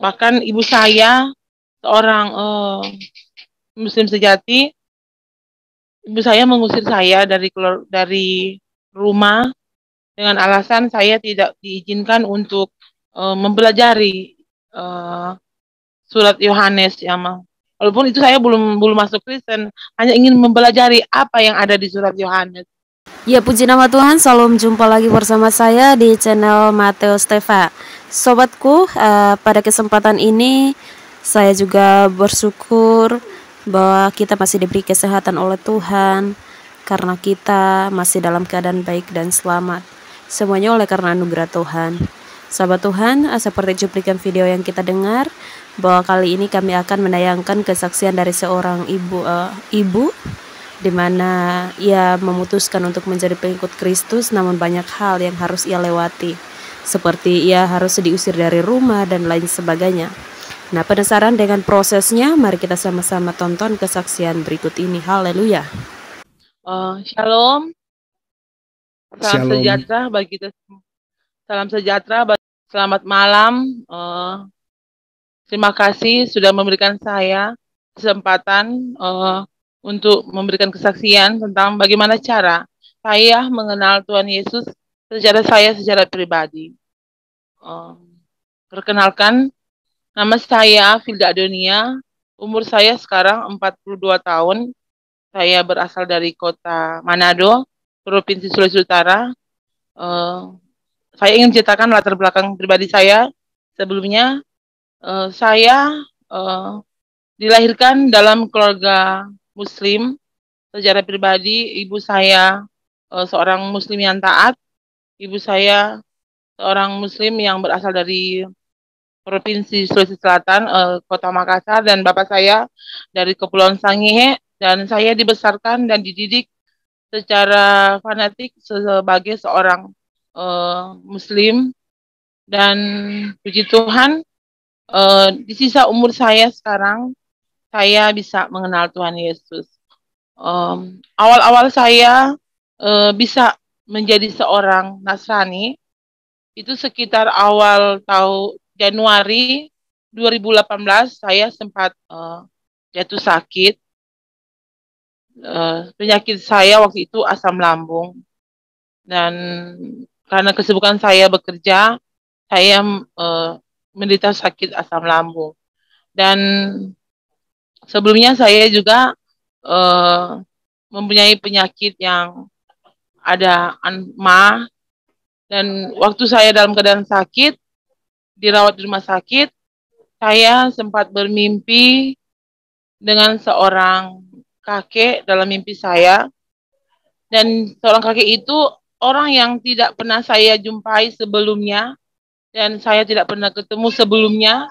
Bahkan ibu saya seorang Muslim sejati, ibu saya mengusir saya dari rumah dengan alasan saya tidak diizinkan untuk mempelajari eh, surat Yohanes ya, Ma. Walaupun itu saya belum belum masuk Kristen, hanya ingin mempelajari apa yang ada di surat Yohanes. Ya, puji nama Tuhan, salam jumpa lagi bersama saya di channel Mateus Teva. Sobatku, pada kesempatan ini saya juga bersyukur bahwa kita masih diberi kesehatan oleh Tuhan, karena kita masih dalam keadaan baik dan selamat. Semuanya oleh karena anugerah Tuhan. Sahabat Tuhan, seperti cuplikan video yang kita dengar, bahwa kali ini kami akan menayangkan kesaksian dari seorang ibu di mana ia memutuskan untuk menjadi pengikut Kristus, namun banyak hal yang harus ia lewati, seperti ia harus diusir dari rumah dan lain sebagainya. Nah, penasaran dengan prosesnya? Mari kita sama-sama tonton kesaksian berikut ini. Haleluya. Shalom, salam Shalom. sejahtera bagi kita semua. Salam sejahtera, selamat malam. Terima kasih sudah memberikan saya kesempatan untuk memberikan kesaksian tentang bagaimana cara saya mengenal Tuhan Yesus secara pribadi. Perkenalkan, nama saya Filda Adonia, umur saya sekarang 42 tahun. Saya berasal dari kota Manado, Provinsi Sulawesi Utara. Saya ingin menceritakan latar belakang pribadi saya. Sebelumnya, saya dilahirkan dalam keluarga Muslim. Secara pribadi, ibu saya seorang Muslim yang taat. Ibu saya seorang Muslim yang berasal dari Provinsi Sulawesi Selatan, Kota Makassar, dan bapak saya dari Kepulauan Sangihe. Dan saya dibesarkan dan dididik secara fanatik sebagai seorang Muslim. Dan puji Tuhan, di sisa umur saya sekarang, saya bisa mengenal Tuhan Yesus. Awal-awal saya bisa menjadi seorang Nasrani itu sekitar awal tahun Januari 2018. Saya sempat jatuh sakit. Penyakit saya waktu itu asam lambung, dan karena kesibukan saya bekerja, saya menderita sakit asam lambung. Dan sebelumnya saya juga mempunyai penyakit yang ada asma, dan waktu saya dalam keadaan sakit, dirawat di rumah sakit, saya sempat bermimpi dengan seorang kakek dalam mimpi saya. Dan seorang kakek itu orang yang tidak pernah saya jumpai sebelumnya, dan saya tidak pernah ketemu sebelumnya.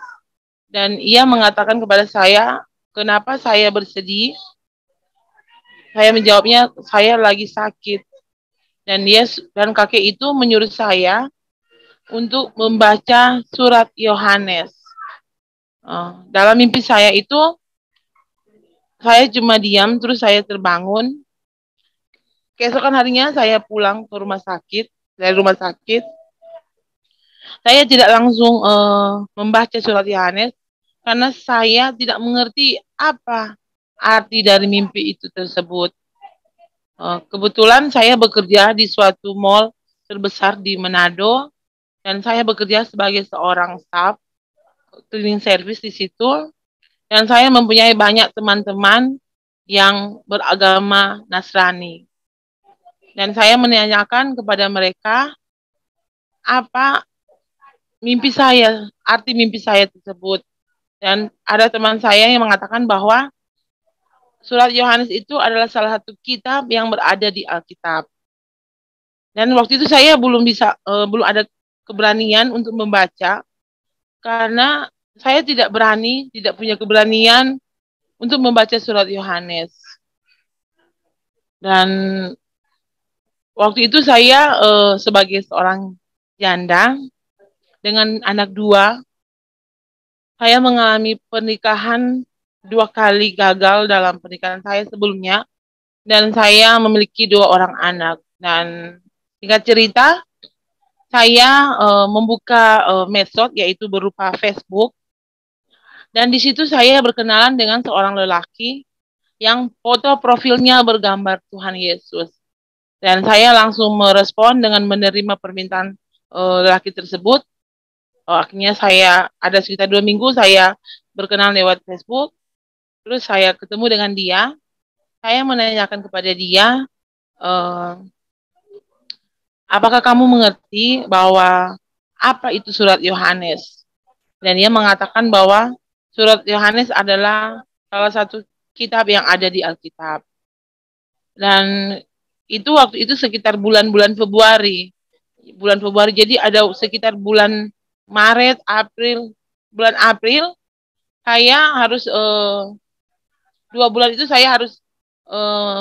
Dan ia mengatakan kepada saya, kenapa saya bersedih? Saya menjawabnya, saya lagi sakit. Dan kakek itu menyuruh saya untuk membaca surat Yohanes. Dalam mimpi saya itu, saya cuma diam, terus saya terbangun. Keesokan harinya saya pulang ke rumah sakit. Dari rumah sakit, saya tidak langsung membaca surat Yohanes, karena saya tidak mengerti apa arti dari mimpi itu tersebut. Kebetulan saya bekerja di suatu mall terbesar di Manado, dan saya bekerja sebagai seorang staff cleaning service di situ, dan saya mempunyai banyak teman-teman yang beragama Nasrani. Dan saya menanyakan kepada mereka apa arti mimpi saya tersebut. Dan ada teman saya yang mengatakan bahwa surat Yohanes itu adalah salah satu kitab yang berada di Alkitab. Dan waktu itu saya belum ada keberanian untuk membaca, karena saya tidak punya keberanian untuk membaca surat Yohanes. Dan waktu itu saya sebagai seorang janda dengan anak 2, saya mengalami pernikahan 2 kali gagal dalam pernikahan saya sebelumnya, dan saya memiliki 2 orang anak. Dan singkat cerita, saya membuka medsos, yaitu berupa Facebook, Dan di situ saya berkenalan dengan seorang lelaki yang foto profilnya bergambar Tuhan Yesus. Dan saya langsung merespon dengan menerima permintaan lelaki tersebut. Akhirnya saya ada sekitar 2 minggu saya berkenalan lewat Facebook. Terus saya ketemu dengan dia. Saya menanyakan kepada dia, eh, apakah kamu mengerti bahwa apa itu surat Yohanes? Dan dia mengatakan bahwa surat Yohanes adalah salah satu kitab yang ada di Alkitab. Dan itu waktu itu sekitar bulan-bulan Februari. Bulan Februari, jadi ada sekitar bulan Maret, April, bulan April, saya harus 2 bulan itu saya harus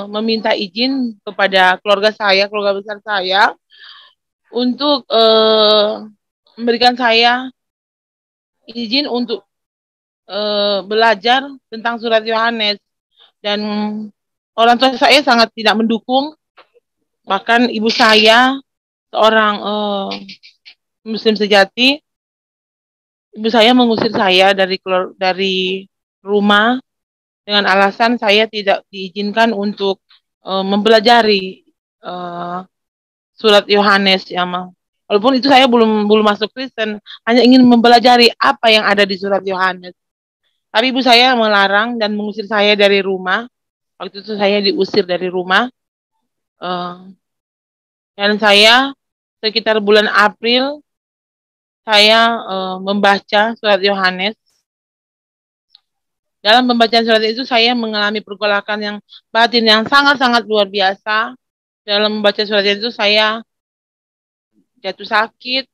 meminta izin kepada keluarga besar saya, untuk memberikan saya izin untuk belajar tentang surat Yohanes. Dan orang tua saya sangat tidak mendukung, bahkan ibu saya seorang Muslim sejati, ibu saya mengusir saya dari rumah dengan alasan saya tidak diizinkan untuk mempelajari uh, surat Yohanes, ya mah. Walaupun itu saya belum belum masuk Kristen, hanya ingin mempelajari apa yang ada di surat Yohanes. Tapi ibu saya melarang dan mengusir saya dari rumah. Waktu itu saya diusir dari rumah. Uh, dan saya sekitar bulan April saya membaca surat Yohanes. Dalam pembacaan surat itu saya mengalami pergolakan yang batin yang sangat-sangat luar biasa. Dalam membaca surat itu saya jatuh sakit,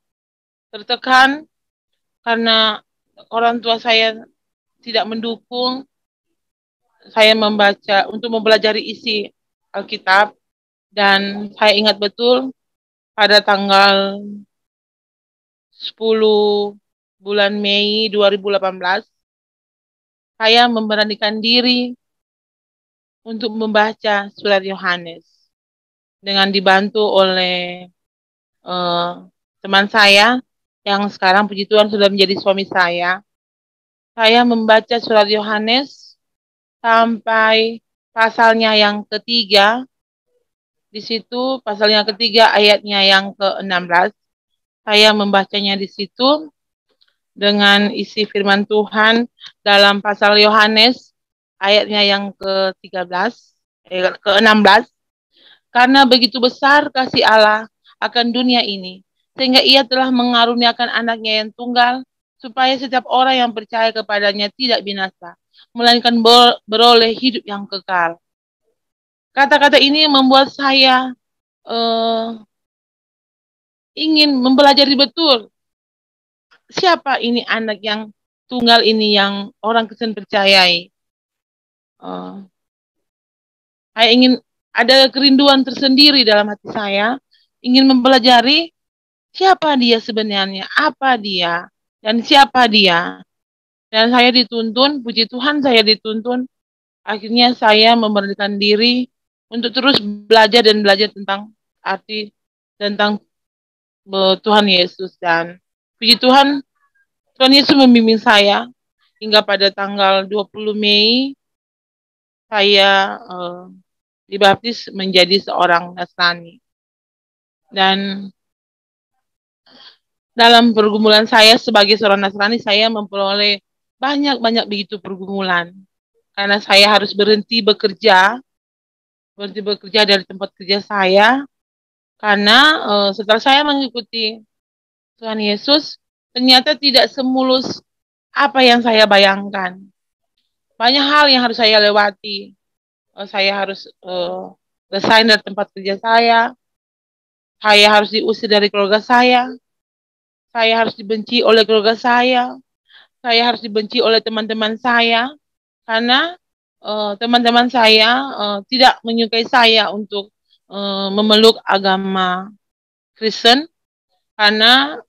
tertekan karena orang tua saya tidak mendukung saya membaca untuk mempelajari isi Alkitab. Dan saya ingat betul pada tanggal 10 bulan Mei 2018 saya memberanikan diri untuk membaca surat Yohanes dengan dibantu oleh teman saya yang sekarang puji Tuhan sudah menjadi suami saya. Saya membaca surat Yohanes sampai pasalnya yang ketiga. Di situ pasalnya ketiga ayatnya yang ke-16. Saya membacanya di situ dengan isi firman Tuhan dalam pasal Yohanes ayatnya yang ke-13, ke-16. Karena begitu besar kasih Allah akan dunia ini, sehingga ia telah mengaruniakan anaknya yang tunggal, supaya setiap orang yang percaya kepadanya tidak binasa, melainkan beroleh hidup yang kekal. Kata-kata ini membuat saya ingin mempelajari betul siapa ini anak yang tunggal ini yang orang Kristen percayai. Saya ingin, ada kerinduan tersendiri dalam hati saya, ingin mempelajari siapa dia sebenarnya, apa dia, dan siapa dia. Dan saya dituntun, puji Tuhan saya dituntun, akhirnya saya memberanikan diri untuk terus belajar dan belajar tentang arti, tentang Tuhan Yesus. Dan puji Tuhan, Tuhan Yesus membimbing saya, hingga pada tanggal 20 Mei, saya dibaptis menjadi seorang Nasrani. Dan dalam pergumulan saya sebagai seorang Nasrani, saya memperoleh banyak-banyak begitu pergumulan. Karena saya harus berhenti bekerja dari tempat kerja saya. Karena setelah saya mengikuti Tuhan Yesus, ternyata tidak semulus apa yang saya bayangkan. Banyak hal yang harus saya lewati. Saya harus resign dari tempat kerja saya. Saya harus diusir dari keluarga saya. Saya harus dibenci oleh keluarga saya. Saya harus dibenci oleh teman-teman saya. Karena teman-teman saya tidak menyukai saya untuk memeluk agama Kristen. Karena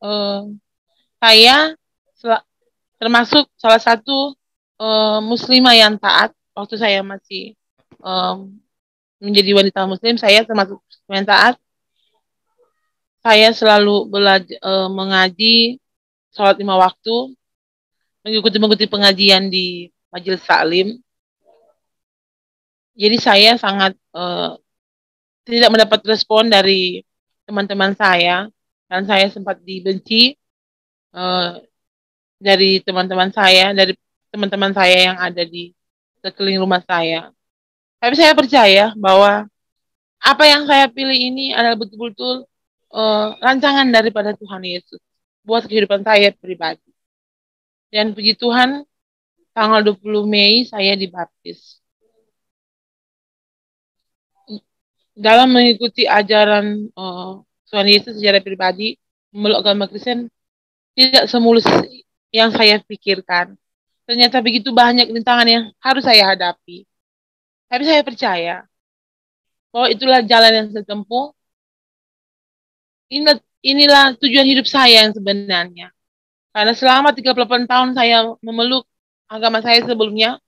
saya termasuk salah satu muslimah yang taat. Waktu saya masih menjadi wanita muslim, saya termasuk yang taat. Saya selalu belajar mengaji, sholat 5 waktu, mengikuti pengajian di Majelis Taklim. Jadi saya sangat tidak mendapat respon dari teman-teman saya, dan saya sempat dibenci eh, dari teman-teman saya yang ada di sekeliling rumah saya. Tapi saya percaya bahwa apa yang saya pilih ini adalah betul-betul rancangan daripada Tuhan Yesus buat kehidupan saya pribadi. Dan puji Tuhan, tanggal 20 Mei saya dibaptis. Dalam mengikuti ajaran Tuhan Yesus secara pribadi, memeluk agama Kristen, tidak semulus yang saya pikirkan. Ternyata begitu banyak rintangan yang harus saya hadapi. Tapi saya percaya bahwa itulah jalan yang saya tempuh. Inilah tujuan hidup saya yang sebenarnya. Karena selama 38 tahun saya memeluk agama saya sebelumnya,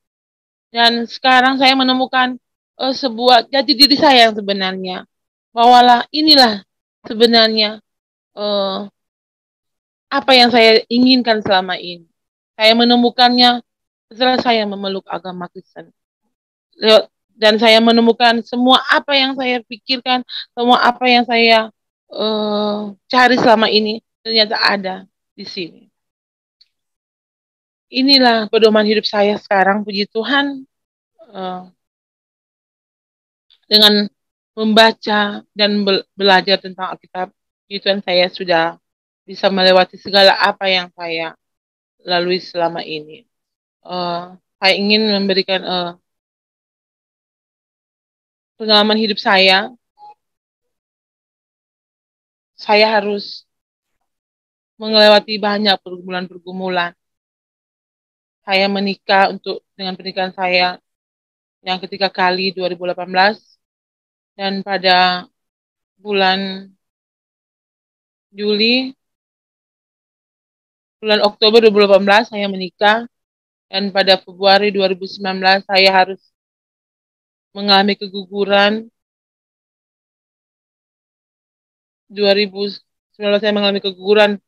dan sekarang saya menemukan sebuah jati diri saya yang sebenarnya. Bahwalah inilah sebenarnya apa yang saya inginkan selama ini. Saya menemukannya setelah saya memeluk agama Kristen. Dan saya menemukan semua apa yang saya pikirkan, semua apa yang saya cari selama ini, ternyata ada di sini. Inilah pedoman hidup saya sekarang, puji Tuhan. Dengan membaca dan belajar tentang Alkitab, puji Tuhan, saya sudah bisa melewati segala apa yang saya lalui selama ini. Saya ingin memberikan pengalaman hidup saya. Saya harus melewati banyak pergumulan-pergumulan. Saya menikah dengan pernikahan saya yang ketiga kali 2018, dan pada bulan Oktober 2018 saya menikah, dan pada Februari 2019 saya harus mengalami keguguran. 2019 saya mengalami keguguran,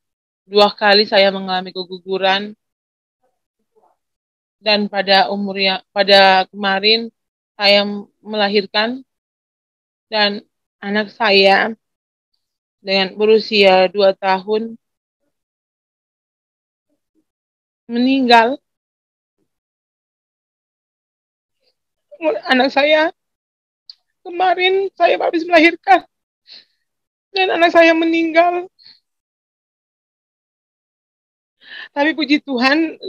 2 kali saya mengalami keguguran, dan pada kemarin saya melahirkan, dan anak saya dengan berusia 2 tahun meninggal. Anak saya kemarin saya habis melahirkan, dan anak saya meninggal. Tapi puji Tuhan,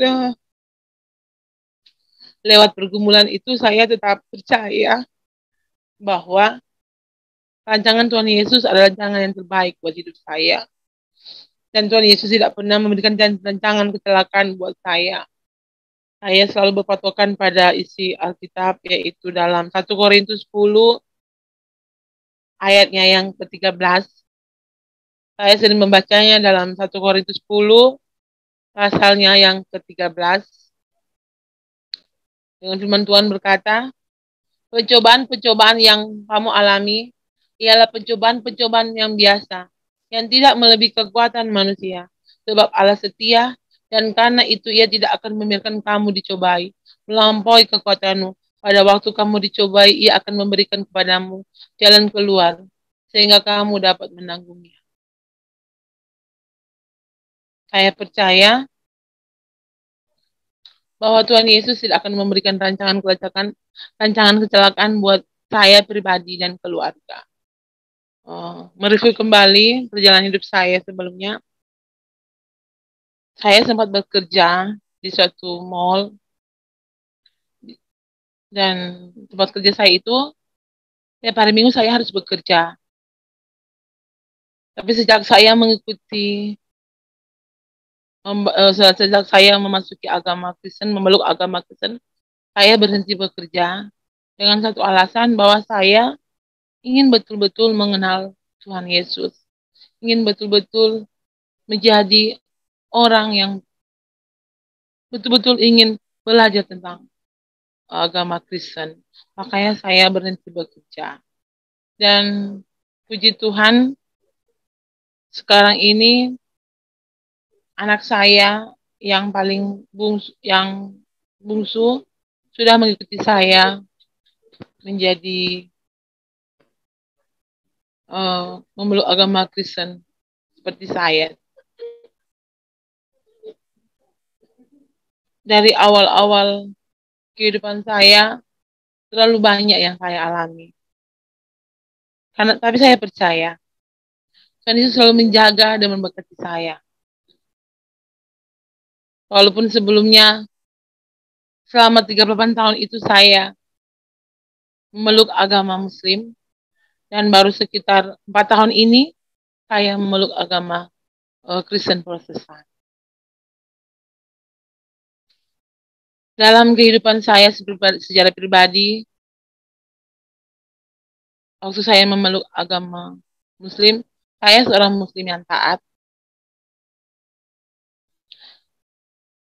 lewat pergumulan itu saya tetap percaya bahwa rancangan Tuhan Yesus adalah rancangan yang terbaik buat hidup saya. Dan Tuhan Yesus tidak pernah memberikan rancangan kecelakaan buat saya. Saya selalu berpatokan pada isi Alkitab, yaitu dalam 1 Korintus 10 ayatnya yang ke-13. Saya sering membacanya dalam 1 Korintus 10 pasalnya yang ke-13. Dengan firman Tuhan berkata, percobaan-percobaan yang kamu alami ialah percobaan-percobaan yang biasa, yang tidak melebihi kekuatan manusia. Sebab Allah setia, dan karena itu Ia tidak akan membiarkan kamu dicobai melampaui kekuatanmu. Pada waktu kamu dicobai, Ia akan memberikan kepadamu jalan keluar, sehingga kamu dapat menanggungnya. Saya percaya bahwa Tuhan Yesus tidak akan memberikan rancangan kecelakaan buat saya pribadi dan keluarga. Mereview kembali perjalanan hidup saya sebelumnya. Saya sempat bekerja di suatu mall, dan tempat kerja saya itu tiap hari Minggu saya harus bekerja. Tapi sejak saya memasuki agama Kristen, memeluk agama Kristen, saya berhenti bekerja dengan satu alasan, bahwa saya ingin betul-betul mengenal Tuhan Yesus, ingin betul-betul menjadi orang yang betul-betul ingin belajar tentang agama Kristen. Makanya saya berhenti bekerja. Dan puji Tuhan, sekarang ini anak saya yang paling bungsu sudah mengikuti saya menjadi memeluk agama Kristen seperti saya. Dari awal-awal kehidupan saya terlalu banyak yang saya alami. Tapi saya percaya Tuhan Yesus selalu menjaga dan memberkati saya. Walaupun sebelumnya selama 38 tahun itu saya memeluk agama Muslim, dan baru sekitar 4 tahun ini saya memeluk agama Kristen Protestan. Dalam kehidupan saya secara pribadi, waktu saya memeluk agama Muslim, saya seorang Muslim yang taat.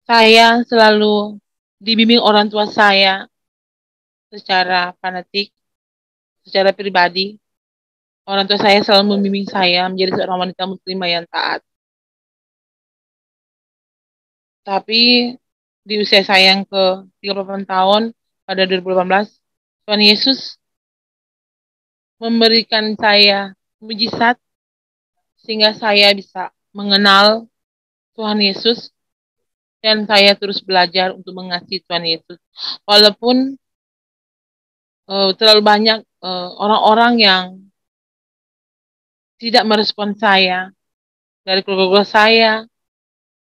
Saya selalu dibimbing orang tua saya secara fanatik, secara pribadi. Orang tua saya selalu membimbing saya menjadi seorang wanita muslimah yang taat. Tapi di usia saya yang ke-38 tahun, pada 2018, Tuhan Yesus memberikan saya mujizat sehingga saya bisa mengenal Tuhan Yesus, dan saya terus belajar untuk mengasihi Tuhan Yesus. Walaupun terlalu banyak orang-orang yang tidak merespon saya, dari keluarga saya,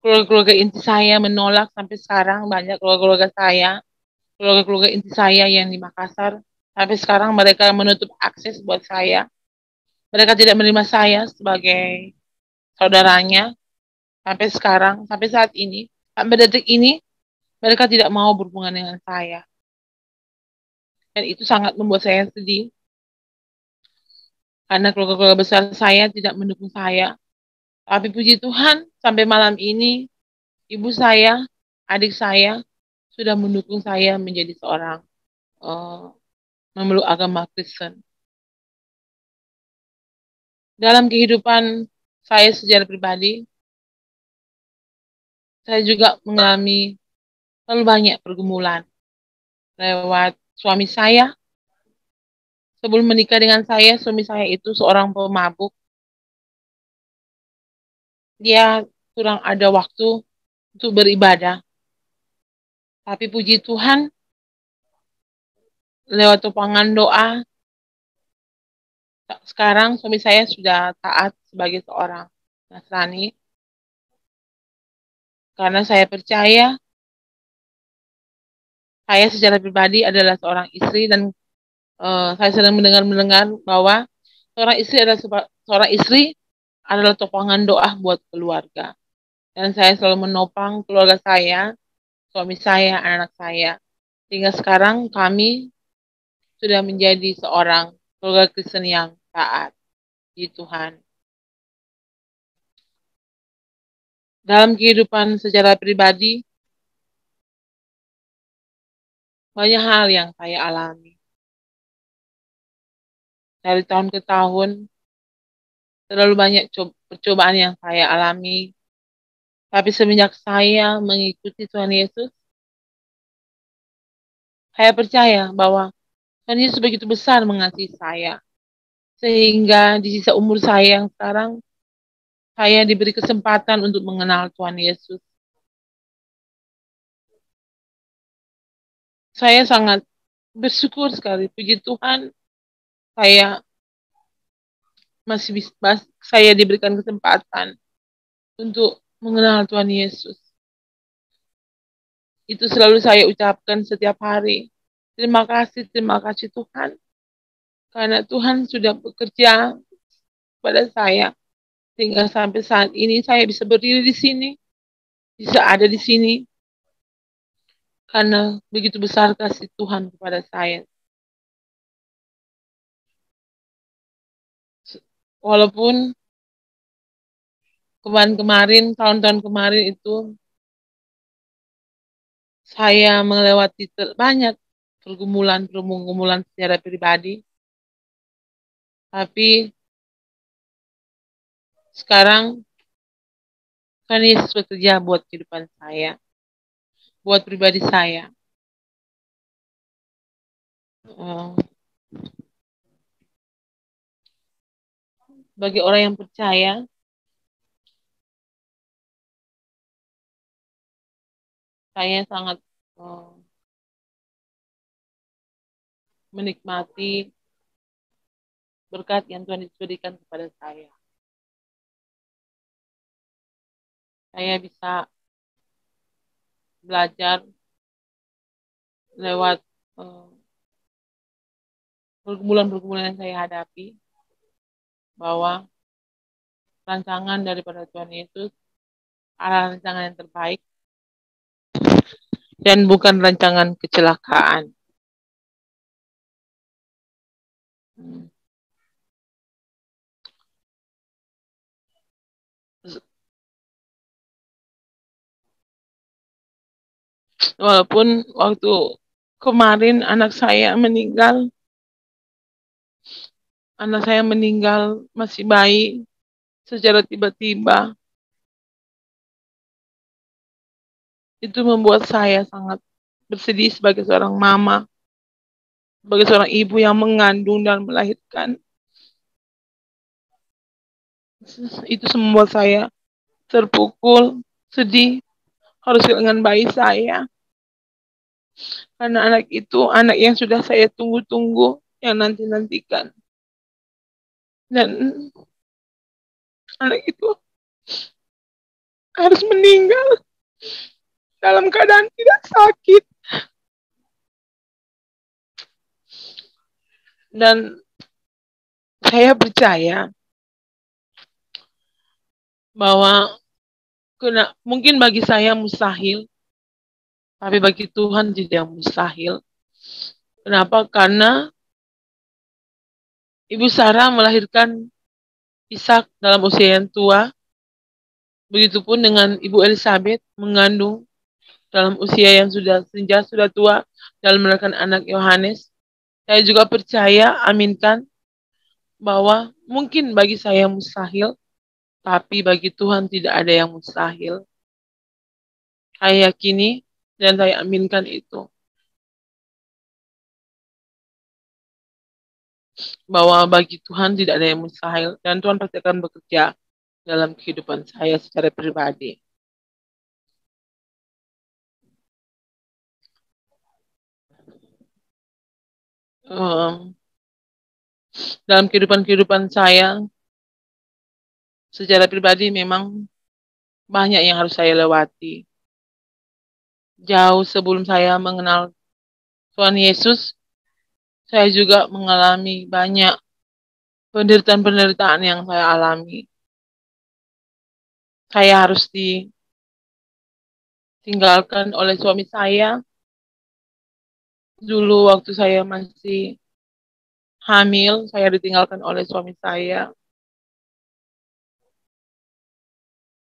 keluarga inti saya menolak. Sampai sekarang banyak keluarga inti saya yang di Makassar, sampai sekarang mereka menutup akses buat saya. Mereka tidak menerima saya sebagai saudaranya sampai sekarang, sampai saat ini, sampai detik ini mereka tidak mau berhubungan dengan saya. Dan itu sangat membuat saya sedih, karena keluarga besar saya tidak mendukung saya. Tapi puji Tuhan, sampai malam ini ibu saya, adik saya sudah mendukung saya menjadi seorang memeluk agama Kristen. Dalam kehidupan saya secara pribadi, saya juga mengalami terlalu banyak pergumulan lewat suami saya. Sebelum menikah dengan saya, suami saya itu seorang pemabuk. Dia kurang ada waktu untuk beribadah. Tapi puji Tuhan, lewat topangan doa, sekarang suami saya sudah taat sebagai seorang Nasrani. Karena saya percaya, saya secara pribadi adalah seorang istri, dan saya sedang mendengar bahwa seorang istri adalah topangan doa buat keluarga. Dan saya selalu menopang keluarga saya, suami saya, anak-anak saya. Sehingga sekarang kami sudah menjadi seorang keluarga Kristen yang taat di Tuhan. Dalam kehidupan secara pribadi, banyak hal yang saya alami. Dari tahun ke tahun, terlalu banyak percobaan yang saya alami. Tapi semenjak saya mengikuti Tuhan Yesus, saya percaya bahwa Tuhan Yesus begitu besar mengasihi saya. Sehingga di sisa umur saya yang sekarang, saya diberi kesempatan untuk mengenal Tuhan Yesus. Saya sangat bersyukur sekali, puji Tuhan, saya saya diberikan kesempatan untuk mengenal Tuhan Yesus. Itu selalu saya ucapkan setiap hari. Terima kasih Tuhan. Karena Tuhan sudah bekerja pada saya. Sehingga sampai saat ini saya bisa berdiri di sini. Bisa ada di sini. Karena begitu besar kasih Tuhan kepada saya. Walaupun tahun-tahun kemarin itu saya melewati banyak pergumulan secara pribadi. Tapi sekarang Karena Yesus bekerja buat kehidupan saya, buat pribadi saya. Eh, Bagi orang yang percaya, saya sangat eh, menikmati berkat yang Tuhan berikan kepada saya. Saya bisa belajar lewat eh, pergumulan-pergumulan yang saya hadapi, bahwa rancangan daripada Tuhan Yesus adalah rancangan yang terbaik dan bukan rancangan kecelakaan. Walaupun waktu kemarin anak saya meninggal masih bayi secara tiba-tiba, itu membuat saya sangat bersedih sebagai seorang mama, sebagai seorang ibu yang mengandung dan melahirkan. Itu membuat saya terpukul, sedih, harus kehilangan bayi saya. Karena anak itu anak yang sudah saya tunggu-tunggu, yang nanti-nantikan. Dan anak itu harus meninggal dalam keadaan tidak sakit. Dan saya percaya bahwa mungkin bagi saya mustahil, tapi bagi Tuhan tidak mustahil. Kenapa? Karena Ibu Sarah melahirkan Ishak dalam usia yang tua. Begitupun dengan Ibu Elizabeth mengandung dalam usia yang sudah tua dalam melahirkan anak Yohanes. Saya juga percaya, aminkan, bahwa mungkin bagi saya mustahil, tapi bagi Tuhan tidak ada yang mustahil. Saya yakini dan saya aminkan itu. Bahwa bagi Tuhan tidak ada yang mustahil dan Tuhan pasti akan bekerja dalam kehidupan saya secara pribadi. Dalam kehidupan saya secara pribadi memang banyak yang harus saya lewati. Jauh sebelum saya mengenal Tuhan Yesus, saya juga mengalami banyak penderitaan-penderitaan yang saya alami. Saya harus ditinggalkan oleh suami saya. Dulu waktu saya masih hamil, saya ditinggalkan oleh suami saya.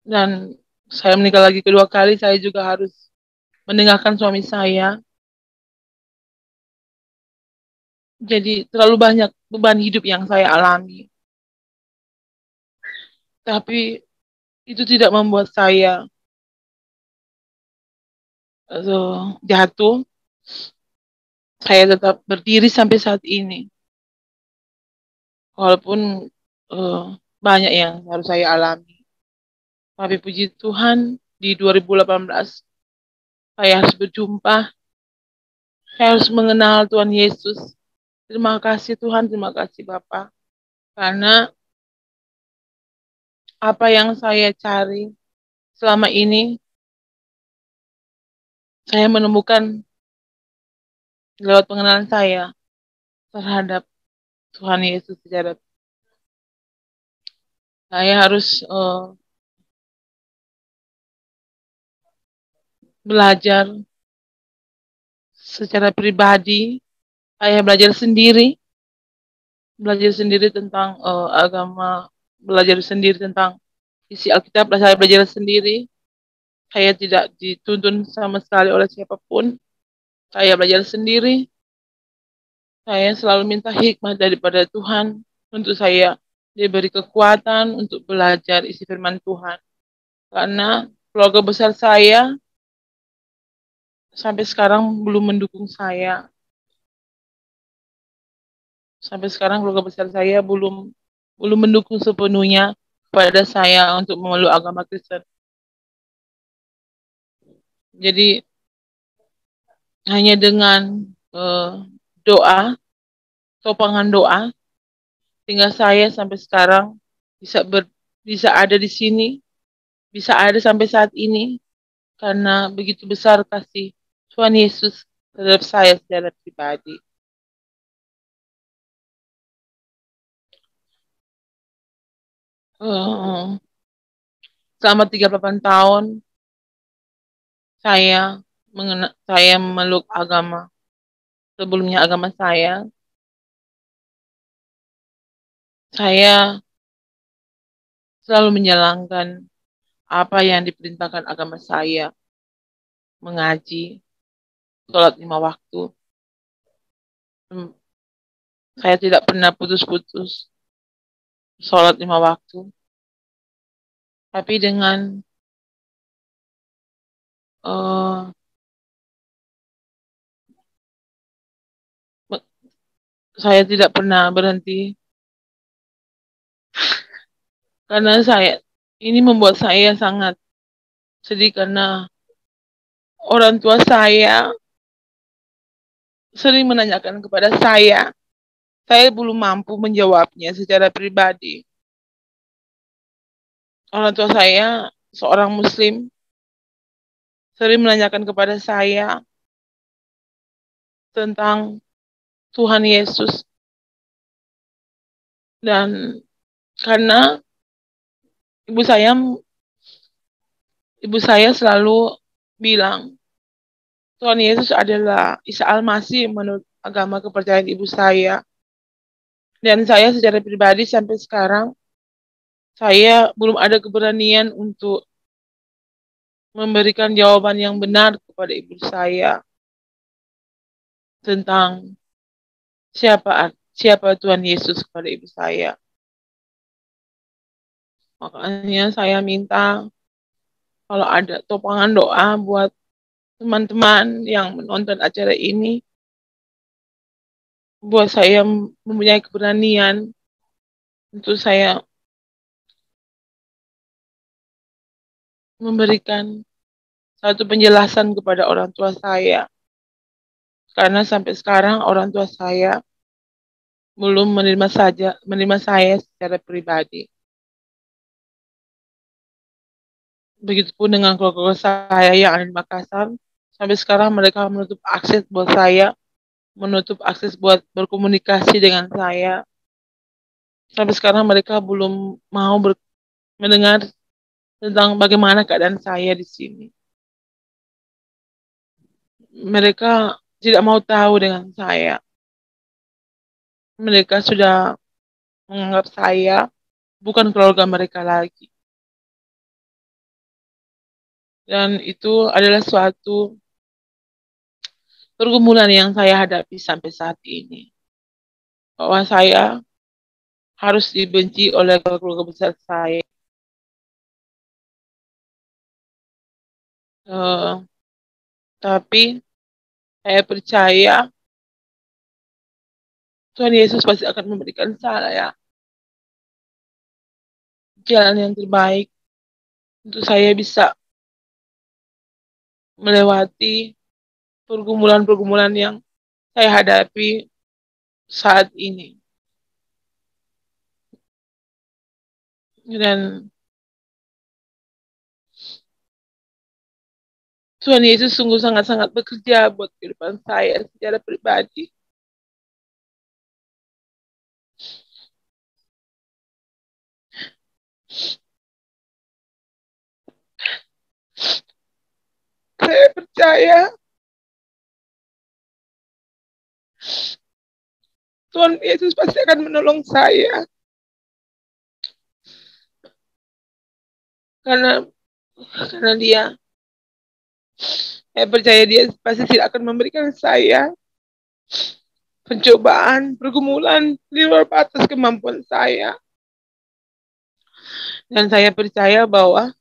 Dan saya menikah lagi kedua kali, saya juga harus meninggalkan suami saya. Jadi terlalu banyak beban hidup yang saya alami. Tapi itu tidak membuat saya jatuh. Saya tetap berdiri sampai saat ini. Walaupun banyak yang harus saya alami. Tapi puji Tuhan, di 2018 saya harus berjumpa. Saya harus mengenal Tuhan Yesus. Terima kasih Tuhan, terima kasih Bapak. Karena apa yang saya cari selama ini, saya menemukan lewat pengenalan saya terhadap Tuhan Yesus. Saya harus belajar secara pribadi. Saya belajar sendiri tentang agama, belajar sendiri tentang isi Alkitab. Saya belajar sendiri. Saya tidak dituntun sama sekali oleh siapapun. Saya belajar sendiri. Saya selalu minta hikmah daripada Tuhan untuk saya diberi kekuatan untuk belajar isi firman Tuhan. karena keluarga besar saya sampai sekarang belum mendukung saya. Sampai sekarang keluarga besar saya belum mendukung sepenuhnya pada saya untuk memeluk agama Kristen. Jadi hanya dengan doa, topangan doa, sehingga saya sampai sekarang bisa ada di sini, bisa ada sampai saat ini, karena begitu besar kasih Tuhan Yesus terhadap saya secara pribadi. Selama 38 tahun saya memeluk agama. Sebelumnya agama saya selalu menjalankan apa yang diperintahkan agama saya, mengaji, sholat 5 waktu. Saya tidak pernah putus-putus sholat 5 waktu. Tapi dengan saya tidak pernah berhenti karena ini membuat saya sangat sedih karena orang tua saya sering menanyakan kepada saya belum mampu menjawabnya secara pribadi. Orang tua saya seorang Muslim sering menanyakan kepada saya tentang Tuhan Yesus, dan karena ibu saya selalu bilang Tuhan Yesus adalah Isa Al-Masih menurut agama kepercayaan ibu saya. Dan saya secara pribadi sampai sekarang saya belum ada keberanian untuk memberikan jawaban yang benar kepada ibu saya tentang siapa Tuhan Yesus kepada ibu saya. Makanya saya minta kalau ada topangan doa buat teman-teman yang menonton acara ini, buat saya mempunyai keberanian untuk saya memberikan satu penjelasan kepada orang tua saya. Karena sampai sekarang orang tua saya belum menerima saya secara pribadi. Begitupun dengan keluarga saya yang ada di Makassar. Sampai sekarang mereka menutup akses buat saya, menutup akses buat berkomunikasi dengan saya. Sampai sekarang mereka belum mau mendengar tentang bagaimana keadaan saya di sini. Mereka tidak mau tahu dengan saya. Mereka sudah menganggap saya bukan keluarga mereka lagi. Dan itu adalah suatu pergumulan yang saya hadapi sampai saat ini. Bahwa saya harus dibenci oleh keluarga besar saya. Tapi saya percaya Tuhan Yesus pasti akan memberikan saya jalan yang terbaik untuk saya bisa melewati pergumulan-pergumulan yang saya hadapi saat ini. Dan Tuhan Yesus sungguh sangat-sangat bekerja buat kehidupan saya secara pribadi. Saya percaya Tuhan Yesus pasti akan menolong saya. Karena saya percaya dia pasti tidak akan memberikan saya pencobaan, pergumulan di luar batas kemampuan saya. Dan saya percaya bahwa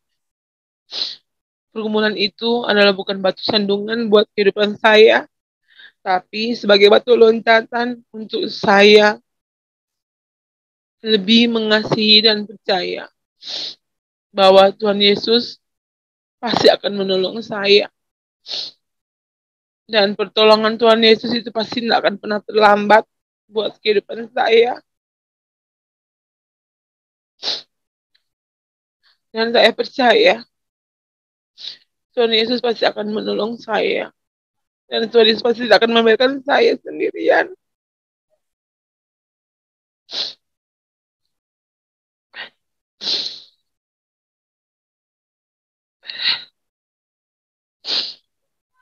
Pergumulan itu adalah bukan batu sandungan buat kehidupan saya, tapi sebagai batu loncatan untuk saya lebih mengasihi dan percaya bahwa Tuhan Yesus pasti akan menolong saya. Dan pertolongan Tuhan Yesus itu pasti tidak akan pernah terlambat buat kehidupan saya. Dan saya percaya Tuhan Yesus pasti akan menolong saya. Dan Tuhan Yesus pasti tidak akan membiarkan saya sendirian.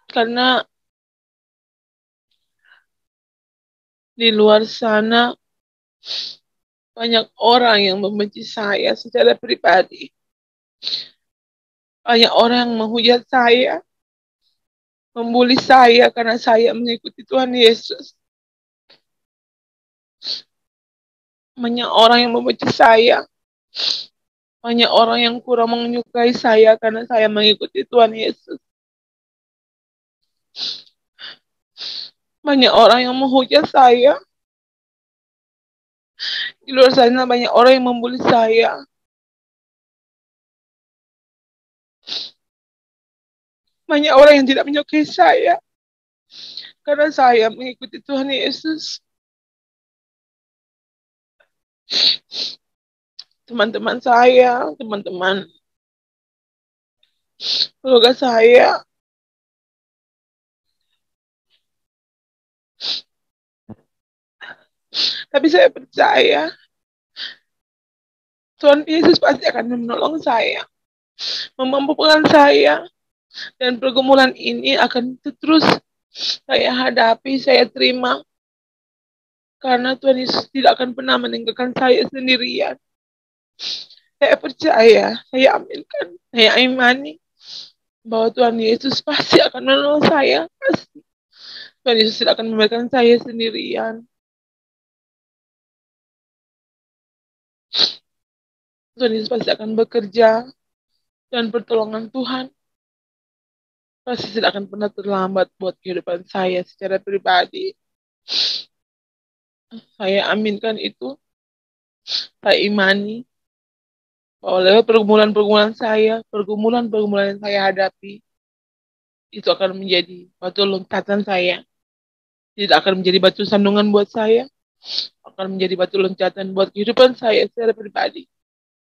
Karena di luar sana banyak orang yang membenci saya secara pribadi. Banyak orang yang menghujat saya, membuli saya karena saya mengikuti Tuhan Yesus. Banyak orang yang membenci saya. Banyak orang yang kurang menyukai saya karena saya mengikuti Tuhan Yesus. Banyak orang yang menghujat saya. Di luar sana banyak orang yang membuli saya. Banyak orang yang tidak menyukai saya karena saya mengikuti Tuhan Yesus. Teman-teman saya, teman-teman keluarga saya, tapi saya percaya Tuhan Yesus pasti akan menolong saya, memampukan saya, dan pergumulan ini akan terus saya hadapi, saya terima, karena Tuhan Yesus tidak akan pernah meninggalkan saya sendirian. Saya percaya, saya aminkan, saya imani bahwa Tuhan Yesus pasti akan menolong saya, pasti. Tuhan Yesus tidak akan membiarkan saya sendirian. Tuhan Yesus pasti akan bekerja, dan pertolongan Tuhan pasti tidak akan pernah terlambat buat kehidupan saya secara pribadi. Saya aminkan itu, saya imani bahwa lewat pergumulan-pergumulan saya, pergumulan-pergumulan yang saya hadapi, itu akan menjadi batu loncatan saya. Tidak akan menjadi batu sandungan buat saya, akan menjadi batu loncatan buat kehidupan saya secara pribadi.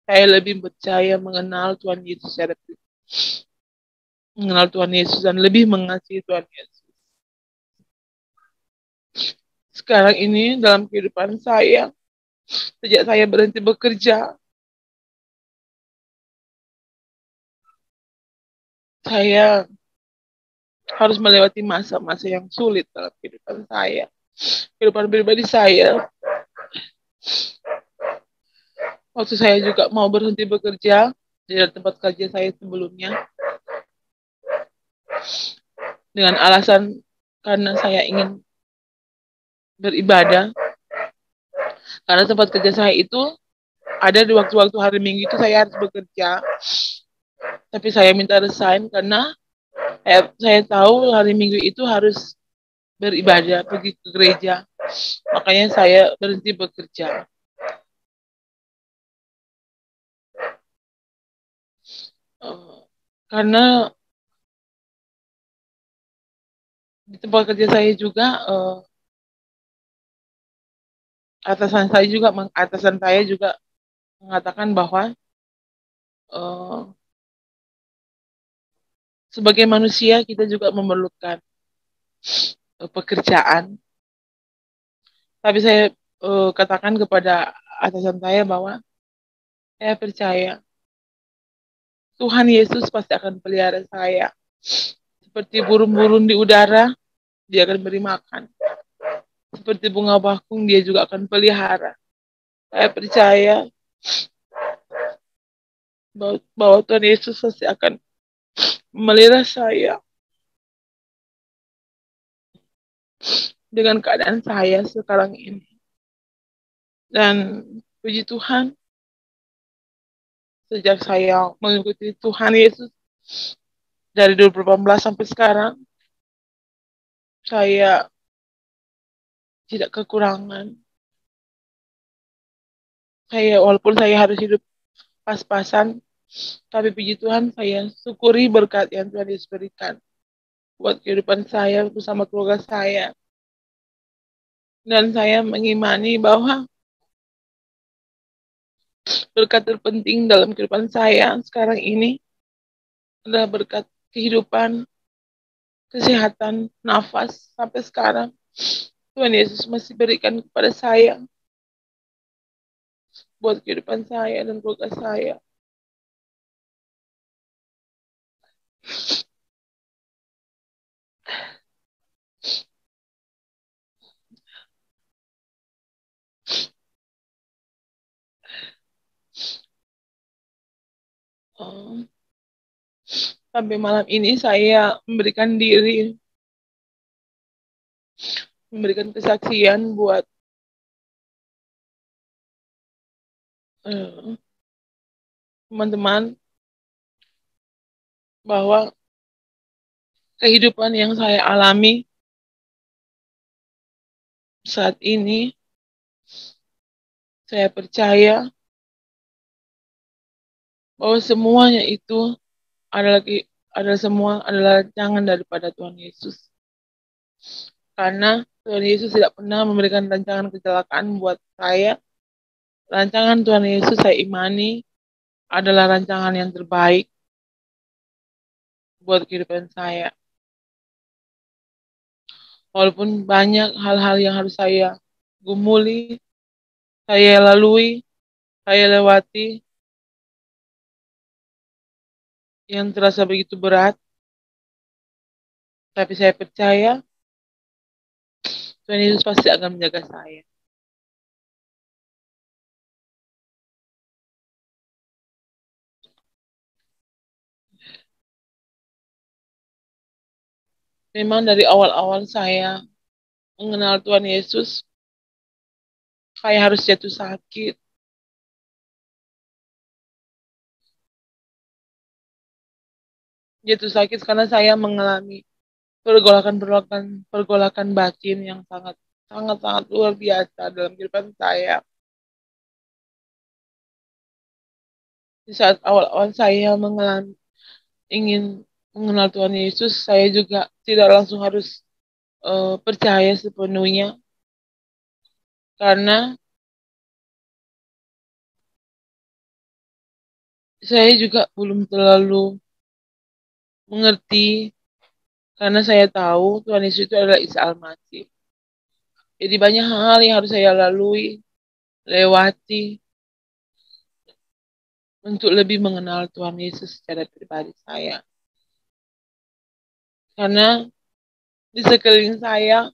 Saya lebih percaya mengenal Tuhan Yesus secara pribadi. Mengenal Tuhan Yesus dan lebih mengasihi Tuhan Yesus. Sekarang ini dalam kehidupan saya, sejak saya berhenti bekerja, saya harus melewati masa-masa yang sulit dalam kehidupan saya. Kehidupan pribadi saya. Waktu saya juga mau berhenti bekerja di tempat kerja saya sebelumnya, dengan alasan karena saya ingin beribadah. Karena tempat kerja saya itu ada di waktu-waktu hari Minggu itu saya harus bekerja. Tapi saya minta resign karena saya tahu hari Minggu itu harus beribadah, pergi ke gereja. Makanya saya berhenti bekerja. Karena di tempat kerja saya juga atasan saya juga mengatakan bahwa sebagai manusia kita juga memerlukan pekerjaan. Tapi saya katakan kepada atasan saya bahwa saya percaya Tuhan Yesus pasti akan pelihara saya. Seperti burung-burung di udara, dia akan beri makan. Seperti bunga bakung, dia juga akan pelihara. Saya percaya bahwa Tuhan Yesus pasti akan memelihara saya dengan keadaan saya sekarang ini. Dan puji Tuhan, sejak saya mengikuti Tuhan Yesus, Dari 2018 sampai sekarang, saya tidak kekurangan. Walaupun saya harus hidup pas-pasan, tapi puji Tuhan, saya syukuri berkat yang Tuhan Yesus berikan buat kehidupan saya bersama keluarga saya. Dan saya mengimani bahwa berkat terpenting dalam kehidupan saya sekarang ini adalah berkat kehidupan, kesehatan, nafas sampai sekarang. Tuhan Yesus masih berikan kepada saya buat kehidupan saya dan keluarga saya. Oh, sampai malam ini saya memberikan kesaksian buat eh, teman-teman bahwa kehidupan yang saya alami saat ini, saya percaya bahwa semuanya itu adalah adalah rancangan daripada Tuhan Yesus. Karena Tuhan Yesus tidak pernah memberikan rancangan kecelakaan buat saya. Rancangan Tuhan Yesus saya imani adalah rancangan yang terbaik buat kehidupan saya. Walaupun banyak hal-hal yang harus saya gumuli, saya lalui, saya lewati, yang terasa begitu berat, tapi saya percaya Tuhan Yesus pasti akan menjaga saya. Memang dari awal-awal saya mengenal Tuhan Yesus, saya harus jatuh sakit. Jatuh sakit karena saya mengalami pergolakan batin yang sangat sangat sangat luar biasa dalam kehidupan saya. Di saat awal-awal saya ingin mengenal Tuhan Yesus, saya juga tidak langsung harus percaya sepenuhnya karena saya juga belum terlalu mengerti karena saya tahu Tuhan Yesus itu adalah Isa Al-Masih. Jadi banyak hal yang harus saya lalui, lewati untuk lebih mengenal Tuhan Yesus secara pribadi saya. Karena di sekeliling saya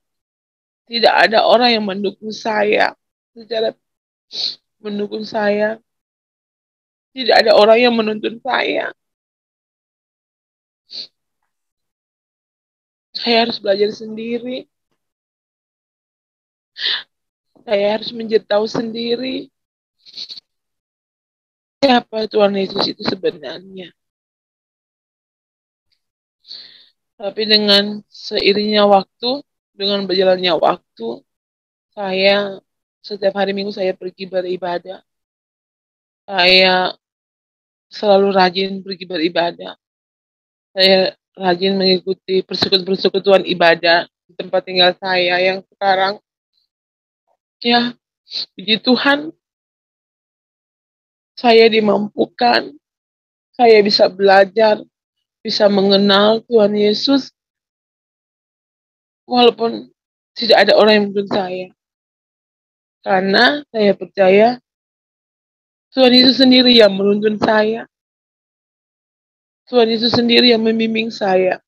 tidak ada orang yang mendukung saya secara mendukung saya. Tidak ada orang yang menuntun saya. Saya harus belajar sendiri. Saya harus mencari tahu sendiri siapa Tuhan Yesus itu sebenarnya. Tapi dengan seiringnya waktu, dengan berjalannya waktu, saya setiap hari Minggu saya pergi beribadah. Saya selalu rajin pergi beribadah. Saya rajin mengikuti persekutuan ibadah di tempat tinggal saya yang sekarang. Ya, puji Tuhan, saya dimampukan, saya bisa belajar, bisa mengenal Tuhan Yesus, walaupun tidak ada orang yang menuntun saya. Karena saya percaya Tuhan Yesus sendiri yang menuntun saya. Tuhan Yesus sendiri yang membimbing saya.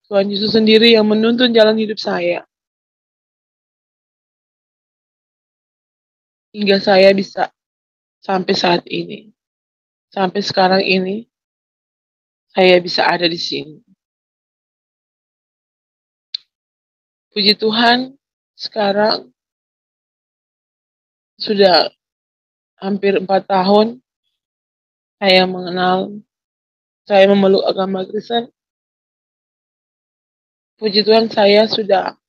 Tuhan Yesus sendiri yang menuntun jalan hidup saya. Hingga saya bisa sampai saat ini. Sampai sekarang ini, saya bisa ada di sini. Puji Tuhan, sekarang sudah hampir 4 tahun saya mengenal saya memeluk agama Kristen, puji Tuhan saya sudah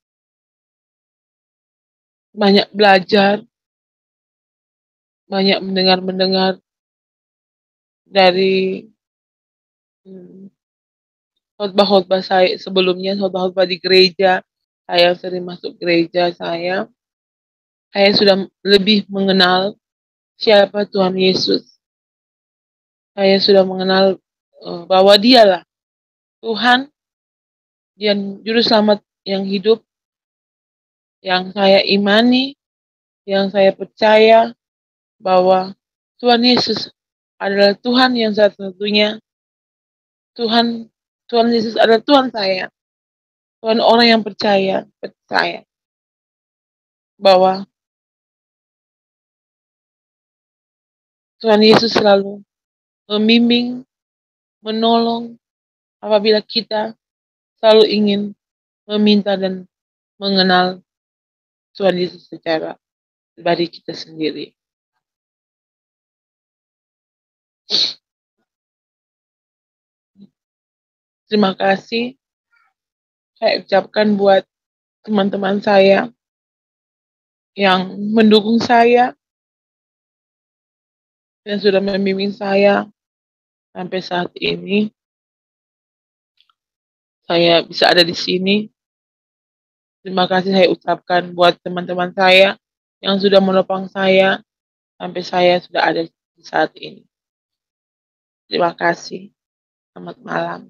banyak belajar, banyak mendengar dari khotbah-khotbah saya sebelumnya, khotbah-khotbah di gereja, saya sering masuk gereja saya sudah lebih mengenal siapa Tuhan Yesus. Saya sudah mengenal bahwa Dialah Tuhan dan Juru Selamat yang hidup, yang saya imani, yang saya percaya bahwa Tuhan Yesus adalah Tuhan yang satu-satunya. Tuhan Yesus adalah Tuhan saya. Tuhan orang yang percaya bahwa Tuhan Yesus selalu membimbing, menolong apabila kita selalu ingin meminta dan mengenal Tuhan Yesus secara pribadi kita sendiri. Terima kasih saya ucapkan buat teman-teman saya yang mendukung saya dan sudah membimbing saya sampai saat ini. Saya bisa ada di sini. Terima kasih saya ucapkan buat teman-teman saya yang sudah menopang saya sampai saya sudah ada di saat ini. Terima kasih. Selamat malam.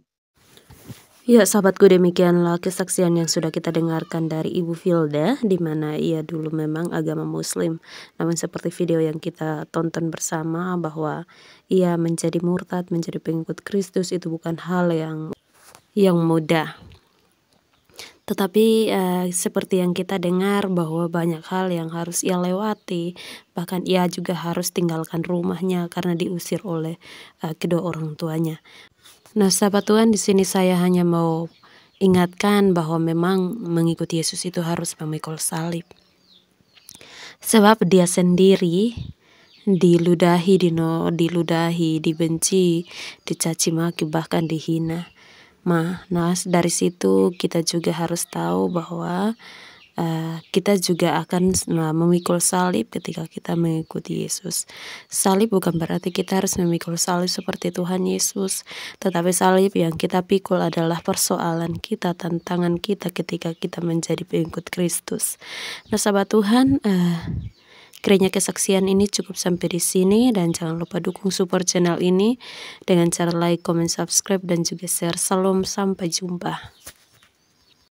Ya, sahabatku, demikianlah kesaksian yang sudah kita dengarkan dari Ibu Vilda, di mana ia dulu memang agama Muslim. Namun seperti video yang kita tonton bersama, bahwa ia menjadi murtad, menjadi pengikut Kristus itu bukan hal yang mudah. Tetapi seperti yang kita dengar bahwa banyak hal yang harus ia lewati, bahkan ia juga harus tinggalkan rumahnya karena diusir oleh kedua orang tuanya. Nah, sahabat Tuhan, di sini saya hanya mau ingatkan bahwa memang mengikuti Yesus itu harus memikul salib. Sebab Dia sendiri diludahi, dibenci, dicaci maki, bahkan dihina. Nah, dari situ kita juga harus tahu bahwa kita juga akan memikul salib ketika kita mengikuti Yesus. Salib bukan berarti kita harus memikul salib seperti Tuhan Yesus, tetapi salib yang kita pikul adalah persoalan kita, tantangan kita ketika kita menjadi pengikut Kristus. Nah, sahabat Tuhan, kiranya kesaksian ini cukup sampai di sini, dan jangan lupa dukung support channel ini dengan cara like, comment, subscribe, dan juga share. Salam, sampai jumpa.